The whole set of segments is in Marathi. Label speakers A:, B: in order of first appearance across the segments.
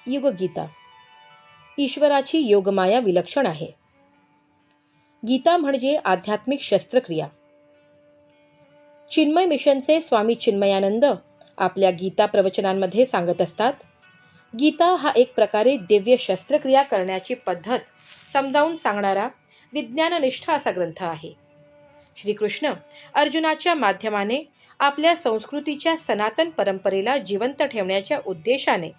A: युगगीता. ईश्वराची योगमाया विलक्षण आहे. गीता म्हणजे आध्यात्मिक शस्त्रक्रिया. चिन्मय मिशनचे स्वामी चिन्मयानंद आपल्या गीता प्रवचनांमध्ये सांगत असतात, गीता हा एक प्रकारे दिव्य शस्त्रक्रिया करण्याची पद्धत समजावून सांगणारा विज्ञाननिष्ठ असा ग्रंथ आहे. श्रीकृष्ण अर्जुनाच्या माध्यमाने आपल्या संस्कृतीच्या सनातन परंपरेला जिवंत ठेवण्याच्या उद्देशाने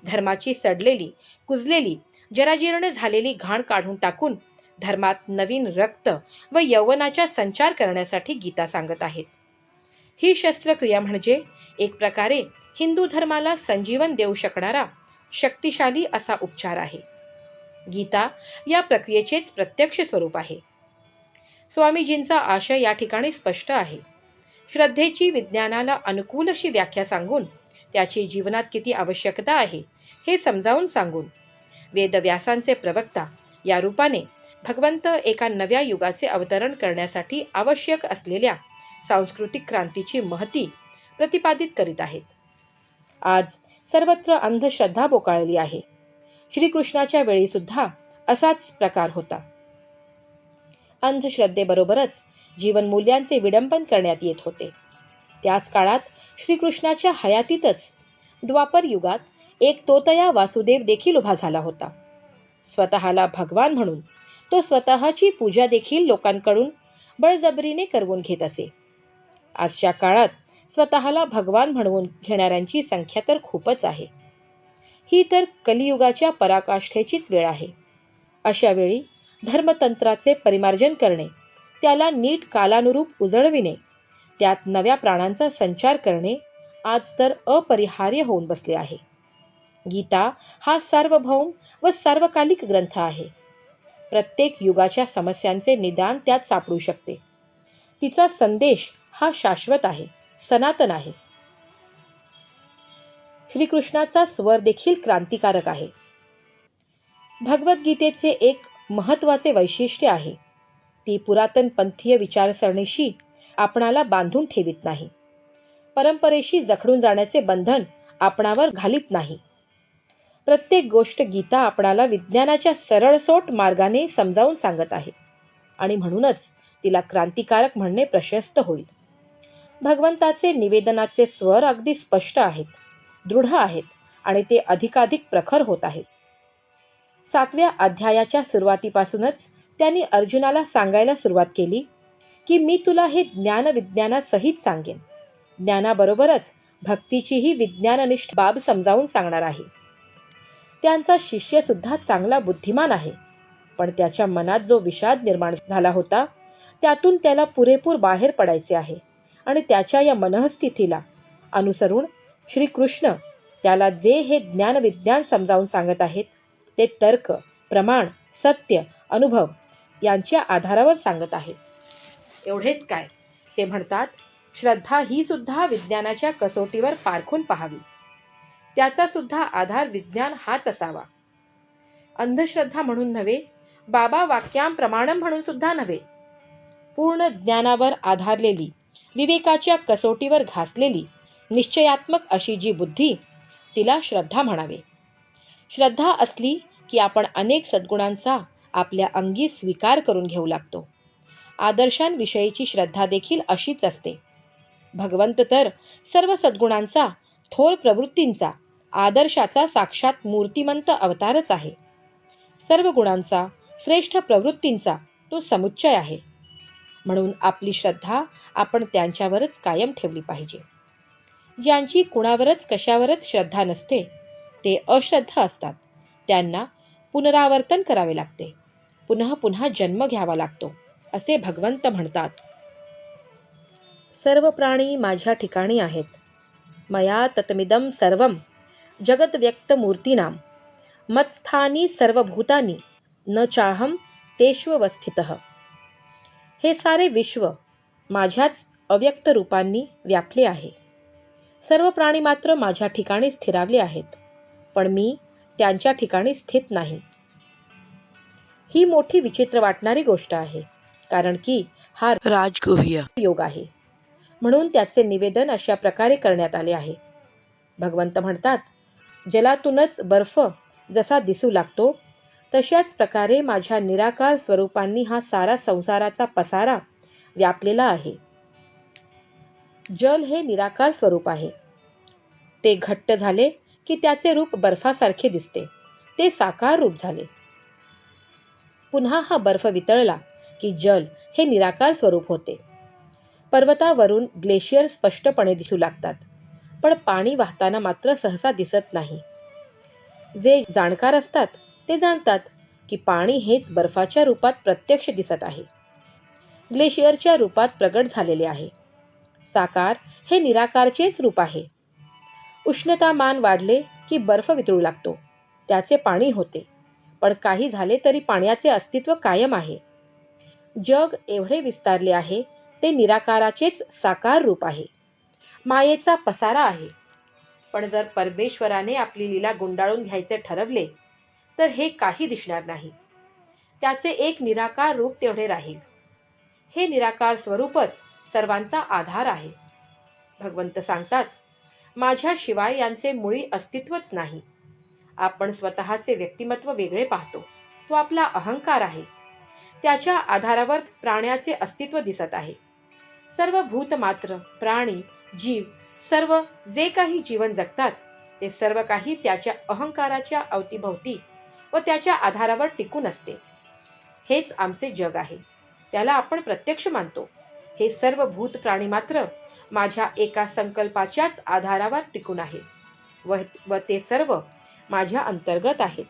A: धर्माची सडलेली, कुजलेली, जराजीर्ण झालेली घाण काढून टाकून धर्मात नवीन रक्त व यौवनाचा संचार करण्यासाठी गीता सांगत आहेत. ही शस्त्रक्रिया म्हणजे एक प्रकारे हिंदू धर्माला संजीवन देऊ शकणारा शक्तिशाली असा उपचार आहे. गीता या प्रक्रियेचेच प्रत्यक्ष स्वरूप आहे. स्वामीजींचा आशय या ठिकाणी स्पष्ट आहे. श्रद्धेची विज्ञानाला अनुकूल अशी व्याख्या सांगून त्याची जीवनात किती आवश्यकता आहे हे समजावून सांगून वेदव्यासांचे प्रवक्ता या रूपाने भगवंत एका नव्या युगाचे अवतरण करण्यासाठी आवश्यक असलेल्या सांस्कृतिक क्रांतीची महती प्रतिपादित करीत आहेत. आज सर्वत्र अंधश्रद्धा बोकाळली आहे. श्रीकृष्णाच्या वेळी सुद्धा असाच प्रकार होता. अंधश्रद्धेबरोबरच जीवनमूल्यांचे विडंबन करण्यात येत होते. त्याच काळात श्रीकृष्णाच्या हयातीतच द्वापर युगात एक तोतया वासुदेव देखील उभा झाला होता. स्वतःला भगवान म्हणून तो स्वतःची पूजा देखील लोकांकडून बळजबरीने करवून घेत असे. आजच्या काळात स्वतःला भगवान म्हणवून घेणाऱ्यांची संख्या तर खूपच आहे. ही तर कलियुगाच्या पराकाष्ठेचीच वेळ आहे. अशा वेळी धर्मतंत्राचे परिमार्जन करणे, त्याला नीट कालानुरूप उजळविणे, त्यात नव्या प्राणांचा संचार करणे आज तर अपरिहार्य होऊन बसले आहे. गीता हा सार्वभौम व सार्वकालिक ग्रंथ आहे. प्रत्येक युगाच्या समस्यांचे निदान त्यात सापडू शकते. तिचा संदेश हा शाश्वत आहे, सनातन आहे. श्रीकृष्णाचा स्वर देखील क्रांतिकारक आहे. भगवद्गीतेचे एक महत्त्वाचे वैशिष्ट्य आहे, ती पुरातन पंथीय विचारसरणीशी आपणाला बांधून ठेवित नाही. परंपरेशी जखडून जाण्याचे बंधन आपणावर घालीत नाही. प्रत्येक गोष्ट गीता आपणाला विज्ञानाच्या सरळसोट मार्गाने समजावून सांगत आहे आणि म्हणूनच तिला क्रांतिकारक म्हणणे प्रशस्त होईल. भगवंताचे निवेदनाचे स्वर अगदी स्पष्ट आहेत, दृढ आहेत आणि ते अधिकाधिक प्रखर होत आहेत. 7व्या अध्यायाच्या सुरुवातीपासूनच त्यांनी अर्जुनाला सांगायला सुरुवात केली की मी तुला हे ज्ञान विज्ञानासहित सांगेन. ज्ञानाबरोबरच भक्तीचीही विज्ञाननिष्ठ बाब समजावून सांगणार आहे. त्यांचा शिष्य सुद्धा चांगला बुद्धिमान आहे, पण त्याच्या मनात जो विषाद निर्माण झाला होता त्यातून त्याला पुरेपूर बाहेर पडायचे आहे आणि त्याच्या या मनःस्थितीला अनुसरून श्रीकृष्ण त्याला जे हे ज्ञान विज्ञान समजावून सांगत आहेत ते तर्क, प्रमाण, सत्य, अनुभव यांच्या आधारावर सांगत आहेत. एवढेच काय, ते म्हणतात श्रद्धा ही सुद्धा विज्ञानाच्या कसोटीवर पारखून पाहावी. त्याचा सुद्धा आधार विज्ञान हाच असावा. अंधश्रद्धा म्हणून नव्हे, बाबा वाक्याम प्रमाणम म्हणून सुद्धा नव्हे. पूर्ण ज्ञानावर आधारलेली, विवेकाच्या कसोटीवर घासलेली, निश्चयात्मक अशी जी बुद्धी, तिला श्रद्धा म्हणावे. श्रद्धा असली की आपण अनेक सद्गुणांचा आपल्या अंगी स्वीकार करून घेऊ लागतो. आदर्शांविषयीची श्रद्धा देखील अशीच असते. भगवंत तर सर्व सद्गुणांचा, थोर प्रवृत्तींचा, आदर्शाचा साक्षात मूर्तिमंत अवतारच आहे. सर्व गुणांचा, श्रेष्ठ प्रवृत्तींचा तो समुच्चय आहे. म्हणून आपली श्रद्धा आपण त्यांच्यावरच कायम ठेवली पाहिजे. ज्यांची कुणावरच कशावरच श्रद्धा नसते ते अश्रद्ध असतात. त्यांना पुनरावर्तन करावे लागते, पुन्हा पुन्हा जन्म घ्यावा लागतो, असे भगवंत म्हणतात. सर्व प्राणी माझ्या ठिकाणी आहेत. मया ततमिदं सर्वं जगत व्यक्त मूर्तीनाम मत्स्थानी सर्वभूतानी न चाहम तेष्वस्थितः. हे सारे विश्व माझ्याच अव्यक्त रूपांनी व्यापले आहे. सर्व प्राणी मात्र माझ्या ठिकाणी स्थिरावले आहेत, पण मी त्यांच्या ठिकाणी स्थित नाही. ही मोठी विचित्र वाटणारी गोष्ट आहे, कारण की हा राजगुह्य योग आहे. म्हणून त्याचे निवेदन अशा प्रकारे करण्यात आले आहे. भगवंत म्हणतात, जलातूनच बर्फ जसा दिसू लागतो, तशाच प्रकारे माझ्या निराकार स्वरूपांनी हा सारा संसाराचा पसारा व्यापलेला आहे. जल हे निराकार स्वरूप आहे. ते घट्ट झाले की त्याचे रूप बर्फासारखे दिसते. ते साकार रूप झाले. पुन्हा हा बर्फ वितळला की जल हे निराकार स्वरूप होते. पर्वतावरून ग्लेशियर स्पष्टपणे दिसू लागतात, पण पाणी वाहताना मात्र सहसा दिसत नाही. जे जाणकार असतात ते जाणतात की पाणी हेच बर्फाच्या रूपात प्रत्यक्ष दिसत आहे, ग्लेशियरच्या रूपात प्रगट झालेले आहे. साकार हे निराकारचेच रूप आहे. उष्णतामान वाढले की बर्फ वितळू लागतो, त्याचे पाणी होते. पण काही झाले तरी पाण्याचे अस्तित्व कायम आहे. जग एवढे विस्तारले आहे ते निराकाराचेच साकार रूप आहे. मायेचा पसारा आहे. पण जर परमेश्वराने आपली लीला गुंडाळून घ्यायचे ठरवले तर हे काही दिसणार नाही. त्याचे एक निराकार रूप तेवढे राहील. हे निराकार स्वरूपच सर्वांचा आधार आहे. भगवंत सांगतात, माझ्याशिवाय यांचे मुळी अस्तित्वच नाही. आपण स्वतःचे व्यक्तिमत्व वेगळे पाहतो. तो आपला अहंकार आहे. त्याच्या आधारावर प्राण्याचे अस्तित्व दिसत आहे. सर्व भूत मात्र, प्राणी, जीव, सर्व जे काही जीवन जगतात ते सर्व काही त्याच्या अहंकाराच्या अवतीभोवती व त्याच्या आधारावर टिकून असते. हेच आमचे जग आहे. त्याला आपण प्रत्यक्ष मानतो. हे सर्व भूत प्राणी मात्र माझ्या एका संकल्पाच्याच आधारावर टिकून आहेत व ते सर्व माझ्या अंतर्गत आहेत.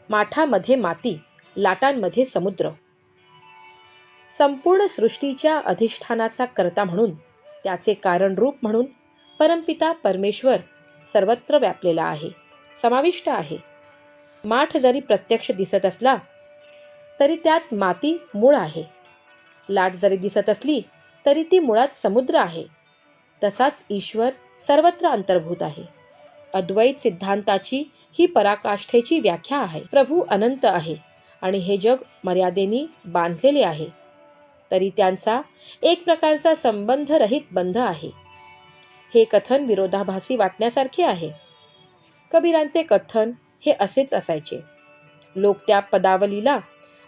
A: माठामध्ये माती, लाटांमध्ये समुद्र. संपूर्ण सृष्टीच्या अधिष्ठानाचा कर्ता म्हणून, त्याचे कारण रूप म्हणून परमपिता परमेश्वर सर्वत्र व्यापलेला आहे, समाविष्ट आहे. माठ जरी प्रत्यक्ष दिसत असला तरी त्यात माती मूळ आहे. लाट जरी दिसत असली तरी ती मुळात समुद्र आहे. तसाच ईश्वर सर्वत्र अंतर्भूत आहे. अद्वैत सिद्धांताची ही पराकाष्ठेची व्याख्या आहे. प्रभू अनंत आहे आणि हे जग मर्यादेने बांधलेले आहे, तरी त्यांचा एक प्रकारचा संबंधरहित बंध आहे. हे कथन विरोधाभासी वाटण्यासारखे आहे. कबीरांचे कथन हे असेच असायचे. लोक त्या पदावलीला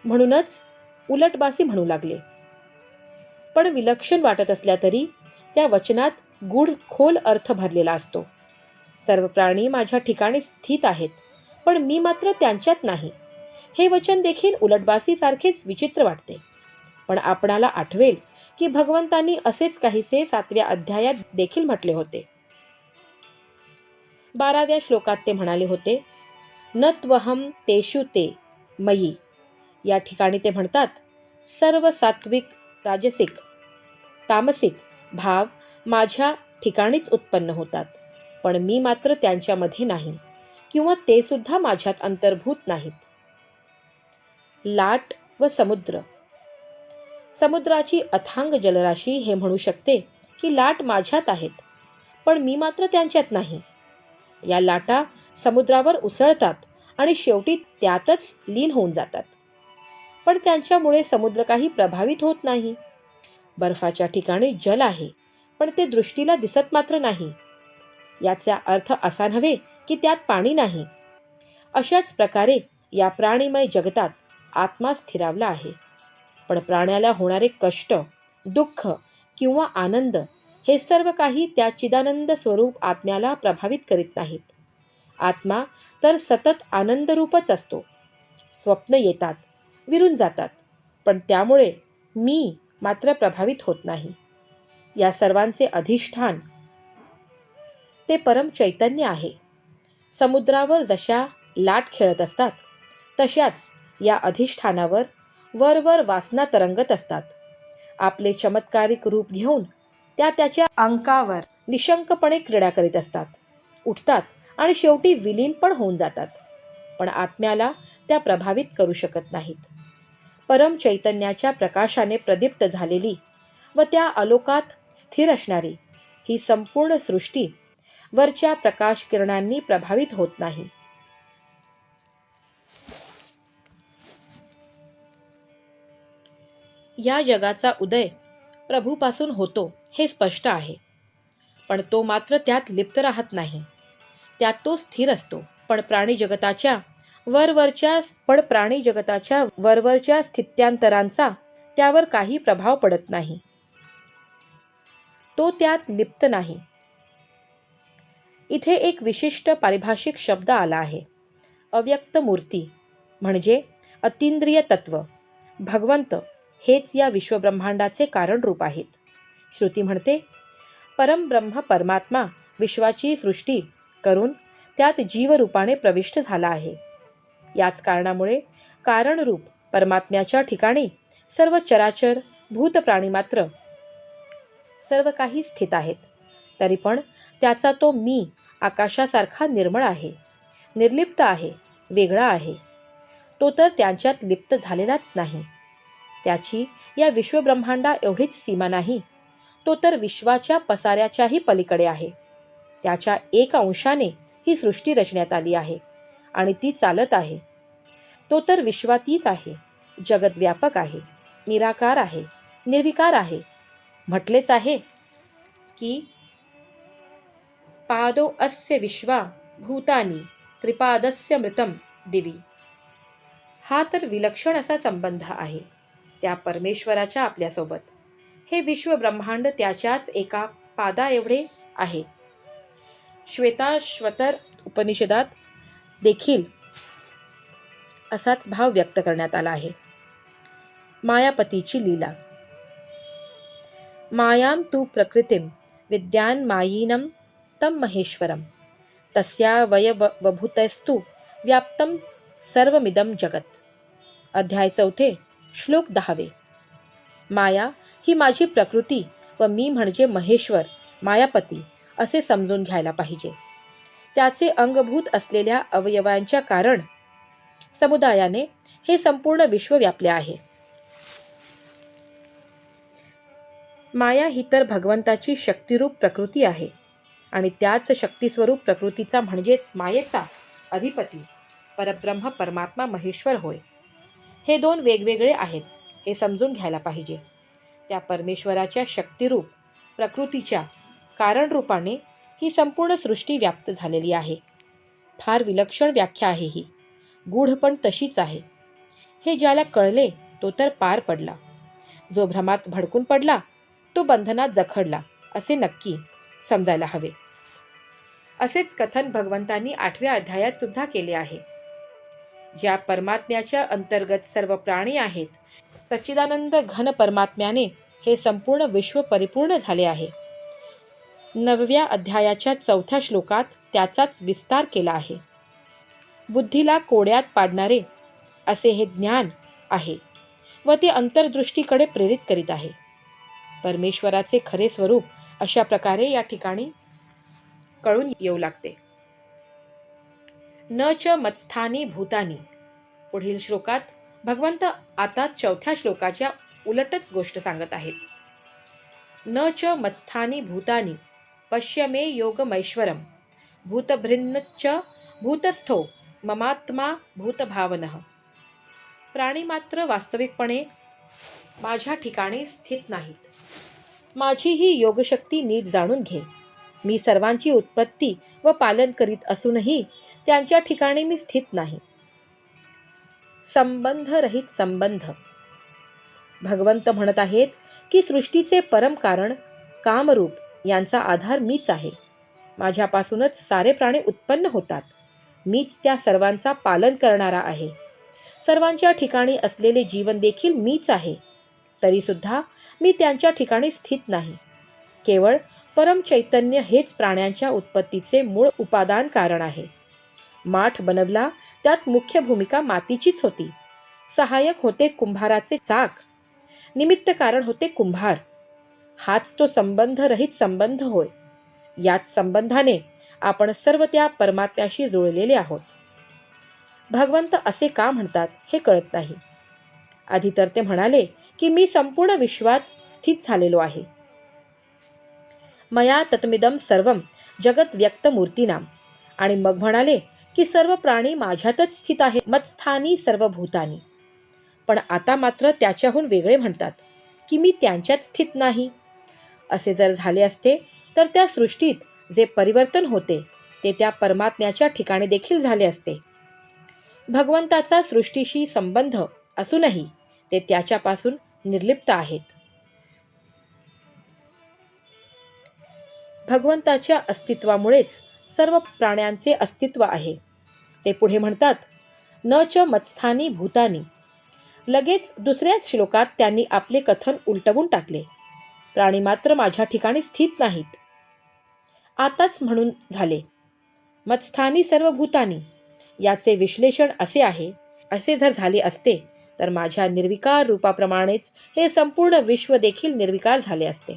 A: म्हणूनच उलटबासी म्हणू लागले. पण विलक्षण वाटत असल्या तरी त्या वचनात गूढ खोल अर्थ भरलेला असतो. सर्व प्राणी माझ्या ठिकाणी स्थित आहेत, पण मी मात्र त्यांच्यात नाही. हे वचन देखील उलटबासी सारखेच विचित्र वाटते. पण आपणाला आठवेल की भगवंतांनी असेच काहीसे 7व्या अध्यायात देखील म्हटले होते. 12व्या श्लोकात ते म्हणाले होते, न त्वहम तेषु ते मयी. या ठिकाणी ते म्हणतात, सर्व सात्विक, राजसिक, तामसिक भाव माझ्या ठिकाणीच उत्पन्न होतात, पण मी मात्र त्यांच्यामध्ये नाही किंवा ते सुद्धा माझ्यात अंतर्भूत नाहीत. लाट व समुद्र. समुद्राची अथांग जलराशी हे म्हणू शकते की लाट माझ्यात आहेत, पण मी मात्र त्यांच्यात नाही. या लाटा समुद्रावर उसळतात आणि शेवटी त्यातच लीन होऊन जातात. पण त्यांच्यामुळे समुद्र काही प्रभावित होत नाही. बर्फाच्या ठिकाणी जल आहे, पण ते दृष्टीला दिसत मात्र नाही. याचा अर्थ असा नव्हे की त्यात पाणी नाही. अशाच प्रकारे या प्राणीमय जगतात आत्मा स्थिरावला आहे. पण प्राण्याला होणारे कष्ट, दुःख किंवा आनंद हे सर्व काही त्या चिदानंद स्वरूप आत्म्याला प्रभावित करीत नाहीत. आत्मा तर सतत आनंदरूपच असतो. स्वप्न येतात, विरून जातात, पण त्यामुळे मी मात्र प्रभावित होत नाही. या सर्वांचे अधिष्ठान ते परम चैतन्य आहे. समुद्रावर जशा लाट खेळत असतात, तशाच या अधिष्ठानावर वरवर वासना तरंगत असतात. आपले चमत्कारिक रूप घेऊन त्या त्याच्या अंकावर निशंकपणे क्रीडा करीत असतात, उठतात आणि शेवटी विलीन पण होऊन जातात. पण आत्म्याला त्या प्रभावित करू शकत नाहीत. परम चैतन्याच्या प्रकाशाने प्रदीप्त झालेली व त्या आलोकात स्थिर असणारी ही संपूर्ण सृष्टी वरच्या प्रकाश किरणांनी प्रभावित होत नाही. या जगाचा उदय प्रभूपासून होतो हे स्पष्ट आहे, पण तो मात्र त्यात लिप्त राहत नाही. त्यात तो स्थिर असतो. पण प्राणी जगताच्या वरवरच्या स्थित्यांतरांचा त्यावर काही प्रभाव पडत नाही. तो त्यात लिप्त नाही. इथे एक विशिष्ट पारिभाषिक शब्द आला आहे. अव्यक्त मूर्ती म्हणजे अतींद्रिय तत्व. भगवंत हेच या विश्वब्रह्मांडाचे कारण रूप आहेत. श्रुती म्हणते, परमब्रह्म परमात्मा विश्वाची सृष्टी करून त्यात जीवरूपाने प्रविष्ट झाला आहे. याच कारणामुळे कारणरूप परमात्म्याच्या ठिकाणी सर्व चराचर भूत प्राणी मात्र सर्व काही स्थित आहेत. तरी पण त्याचा तो मी आकाशासारखा निर्मळ आहे, निर्लिप्त आहे, वेगळा आहे. तो तर त्यांच्यात लिप्त झालेलाच नाही. त्याची या विश्वब्रह्मांडा एवढीच सीमा नाही, तो तर विश्वाच्या पसाऱ्याच्याही पलीकडे आहे. त्याच्या एक अंशाने ही सृष्टी रचण्यात आली आहे आणि ती चालत आहे. तो तर विश्वातीत आहे, जगद्व्यापक आहे, निराकार आहे, निर्विकार आहे. म्हटलेच आहे की पादो अस्य विश्वा भूतानी त्रिपादस्य मृतम दिवी. हा तर विलक्षण असा संबंध आहे त्या परमेश्वराच्या आपल्यासोबत. हे विश्व ब्रह्मांड त्याच्याच एका पादा एवढे आहे. श्वेताश्वतर उपनिषदात देखील असाच भाव व्यक्त करण्यात आला आहे. मायापतीची लीला. मायां तु प्रकृतिं विद्यान् मायिनं तं महेश्वरं तस्यावयवभूतस्तु व्याप्तं सर्वमिदं जगत्. अध्याय 4 श्लोक 10. माया ही माझी प्रकृती व मी म्हणजे महेश्वर, मायापती असे समजून घ्यायला पाहिजे. त्याचे अंगभूत असलेल्या अवयवांच्या कारण समुदायाने हे संपूर्ण विश्व व्यापले आहे. माया ही तर भगवंताची शक्तिरूप प्रकृती आहे आणि त्याच शक्तिस्वरूप प्रकृतीचा म्हणजेच मायेचा अधिपती परब्रह्म परमात्मा महेश्वर होय. हे दोन वेगवेगळे आहेत हे समजून घ्यायला पाहिजे. त्या परमेश्वराच्या शक्तिरूप प्रकृतीच्या कारणरूपाने ही संपूर्ण सृष्टी व्याप्त झालेली आहे. फार विलक्षण व्याख्या आहे ही, गूढ पण तशीच आहे. हे ज्याला कळले तो तर पार पडला, जो भ्रमात भडकून पडला तो बंधनात जखडला असे नक्की समजायला हवे. असेच कथन भगवंतांनी 8व्या अध्यायात सुद्धा केले आहे. ज्या परमात्म्याच्या अंतर्गत सर्व प्राणी आहेत, सच्चिदानंद घन परमात्म्याने हे संपूर्ण विश्व परिपूर्ण झाले आहे. 9व्या अध्यायाच्या 4थ्या श्लोकात त्याचाच विस्तार केला आहे. बुद्धीला कोड्यात पाडणारे असे हे ज्ञान आहे व ते अंतर्दृष्टीकडे प्रेरित करीत आहे. परमेश्वराचे खरे स्वरूप अशा प्रकारे या ठिकाणी कळून येऊ लागते. न च मत्स्थानी भूतानी. पुढील श्लोकात भगवंत आता 4थ्या श्लोकाच्या उलटच गोष्ट सांगत आहेत. न च मत्स्थानी भूतानी पश्य मे योगमैश्वरम भूतभृन्नच्च भूतस्थो ममात्मा भूतभावनः. प्राणी मात्र वास्तविकपणे माझ्या ठिकाणी स्थित नाहीत. माझी ही योगशक्ती नीट जाणून घे. मी सर्वांची उत्पत्ती व पालन करीत असूनही त्यांच्या ठिकाणी मी स्थित नाही. संबंध रहित संबंध. भगवंत म्हणत आहेत की सृष्टीचे परम कारण कामरूप यांचा आधार मीच आहे. माझ्यापासूनच सारे प्राणी उत्पन्न होतात. मीच त्या सर्वांचा पालन करणारा आहे. सर्वांच्या ठिकाणी असलेले जीवन देखील मीच आहे. तरी सुद्धा मी त्यांच्या ठिकाणी स्थित नाही. केवळ परम चैतन्य हेच प्राण्यांच्या उत्पत्तीचे मूळ उपादान कारण आहे. माठ बनवला त्यात मुख्य भूमिका मातीचीच होती. सहाय्यक होते कुंभाराचे चाक, निमित्त कारण होते कुंभार. हाच तो संबंध रहित संबंध होय. याच संबंधाने आपण सर्व त्या परमात्म्याशी जुळलेले आहोत. भगवंत असे का म्हणतात हे कळत नाही. आधी तर ते म्हणाले की मी संपूर्ण विश्वात स्थित झालेलो आहे. मया तत्मिदं सर्वं जगत व्यक्त मूर्तीनाम. आणि मग म्हणाले की सर्व प्राणी माझ्यातच स्थित आहेत, मत्स्थानी सर्व भूतानी. पण आता मात्र त्याच्याहून वेगळे म्हणतात की मी त्यांच्यात स्थित नाही. असे जर झाले असते तर त्या सृष्टीत जे परिवर्तन होते ते त्या परमात्म्याच्या ठिकाणी देखील झाले असते. भगवंताचा सृष्टीशी संबंध असूनही ते त्याच्यापासून निर्लिप्त आहेत. भगवंताच्या अस्तित्वामुळेच सर्व प्राण्यांचे अस्तित्व आहे. ते पुढे म्हणतात, न च मत्स्थानी भूतानी. लगेच दुसऱ्याच श्लोकात त्यांनी आपले कथन उलटवून टाकले. प्राणी मात्र माझ्या ठिकाणी स्थित नाहीत. आताच म्हणून झाले, मत्स्थानी सर्व भूतानी. याचे विश्लेषण असे आहे, असे जर झाले असते तर माझ्या निर्विकार रूपाप्रमाणेच हे संपूर्ण विश्व देखील निर्विकार झाले असते.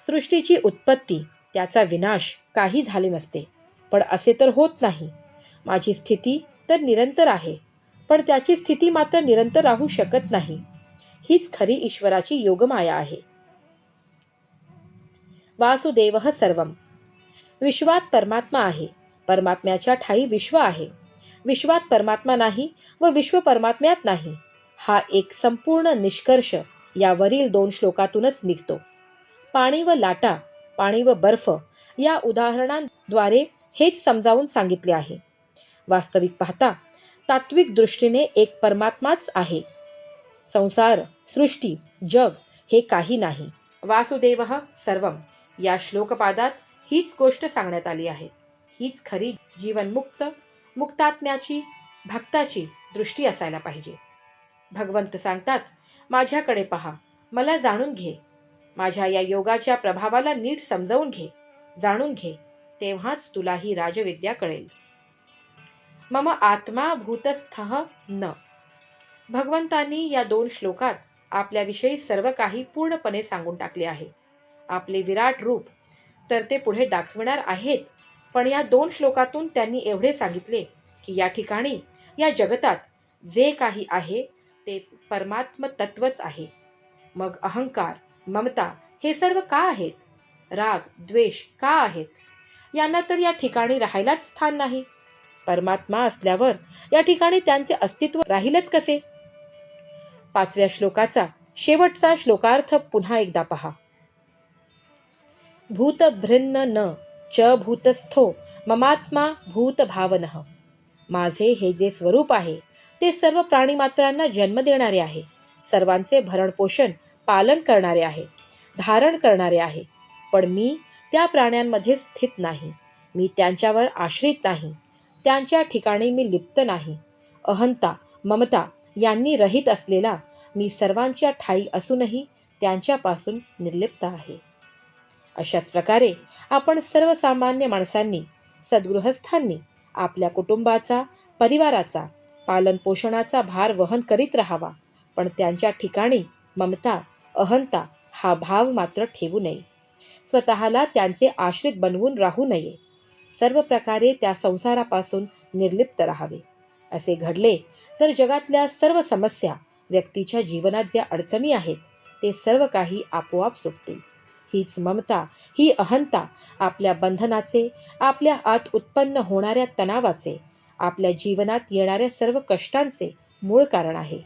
A: सृष्टीची उत्पत्ती, त्याचा विनाश काही झाले नसते. पण असे तर होत नाही. माझी स्थिती तर निरंतर आहे, पण त्याची स्थिती मात्र निरंतर राहू शकत नाही. हीच खरी ईश्वराची योगमाया आहे. वासुदेवः सर्वम. विश्वात परमात्मा आहे. परमात्म्याच्या ठाई विश्व आहे. विश्वात परमात्मा नाही व विश्व परमात्म्यात नाही, हा एक संपूर्ण निष्कर्ष यावरील 2 श्लोकातूनच निघतो. पाणी व लाटा, पाणी व बर्फ या उदाहरणांद्वारे हेच समजावून सांगितले आहे. वास्तविक पाहता तात्विक दृष्टीने एक परमात्माच आहे. संसार, सृष्टी, जग हे काही नाही. वासुदेवः सर्वम या श्लोकपादात हीच गोष्ट सांगण्यात आली आहे. हीच खरी जीवनमुक्त मुक्तात्म्याची, भक्ताची दृष्टी असायला पाहिजे. भगवंत सांगतात, माझ्याकडे पहा, मला जाणून घे. माझ्या या योगाच्या प्रभावाला नीट समजावून घे, जाणून घे, तेव्हाच तुला ही राजविद्या कळेल. मम आत्मा भूतस्थः न. भगवंतांनी या 2 श्लोकात आपल्याविषयी सर्व काही पूर्णपणे सांगून टाकले आहे. आपले विराट रूप तर ते पुढे दाखविणार आहेत, पण या 2 श्लोकातून त्यांनी एवढे सांगितले की या ठिकाणी, या जगतात जे काही आहे ते परमात्म तत्वच आहे. मग अहंकार, ममता हे सर्व का आहेत? राग, द्वेष का आहेत? यांना तर या ठिकाणी राहायलाच स्थान नाही. परमात्मा असल्यावर या ठिकाणी त्यांचे अस्तित्व राहीलच कसे? 5व्या श्लोकाचा शेवटचा श्लोकार्थ पुन्हा एकदा पहा. भूतभृन्न न च भूतस्थो ममात्मा भूतभावनः. माझे हे जे स्वरूप आहे ते सर्व प्राणीमात्रांना जन्म देणारे आहे, सर्वांचे भरणपोषण पालन करणारे आहे, धारण करणारे आहे. पण मी त्या प्राण्यांमध्ये स्थित नाही. मी त्यांच्यावर आश्रित नाही. त्यांच्या ठिकाणी मी लिप्त नाही. अहंता, ममता यांनी रहित असलेला मी सर्वांच्या ठाई असूनही त्यांच्यापासून निर्लिप्त आहे. अशाच प्रकारे आपण सर्वसामान्य माणसांनी, सद्गृहस्थांनी आपल्या कुटुंबाचा, परिवाराचा, पालनपोषणाचा भार वहन करीत राहावा, पण त्यांच्या ठिकाणी ममता, अहंता हा भाव मात्र ठेवू नये. स्वतःला त्यांचे आश्रित बनवून राहू नये. सर्व प्रकारे त्या संसारापासून निर्लिप्त राहावे. असे घडले तर जगातल्या सर्व समस्या, व्यक्तीच्या जीवनात ज्या अडचणी आहेत ते सर्व काही आपोआप सुटतील. हीच ममता, ही अहंता आपल्या बंधनाचे, आपल्या आत उत्पन्न होणाऱ्या तणावाचे, आपल्या जीवनात येणाऱ्या सर्व कष्टांचे मूळ कारण आहे.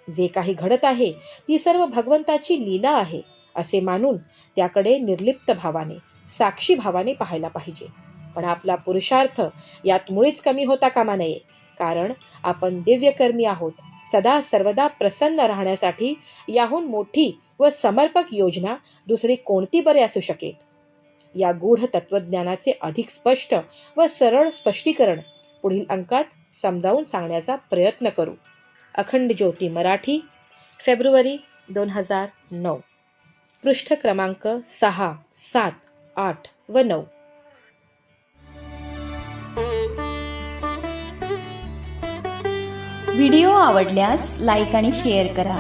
A: जे काही घडत आहे ती सर्व भगवंताची लीला आहे असे मानून त्याकडे निर्लिप्त भावाने, साक्षी भावाने पाहायला पाहिजे. पण आपला पुरुषार्थ यात मुळीच कमी होता कामा नये. कारण आपण दिव्यकर्मी आहोत. सदा सर्वदा प्रसन्न राहण्यासाठी याहून मोठी व समर्पक योजना दुसरी कोणती बरे असू शकेल? या गूढ तत्वज्ञानाचे अधिक स्पष्ट व सरळ स्पष्टीकरण पुढील अंकात समजावून सांगण्याचा प्रयत्न करू. अखंड ज्योती मराठी, फेब्रुवारी 2009. पृष्ठ क्रमांक 6, 7, 8 व 9.
B: व्हिडिओ आवडल्यास लाईक आणि शेअर करा.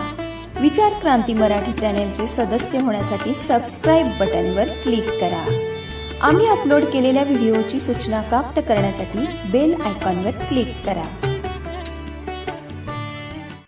B: विचार क्रांती मराठी चॅनेलचे सदस्य होण्यासाठी सबस्क्राईब बटनवर क्लिक करा. आम्ही अपलोड केलेल्या व्हिडिओची सूचना प्राप्त करण्यासाठी बेल आयकॉनवर क्लिक करा.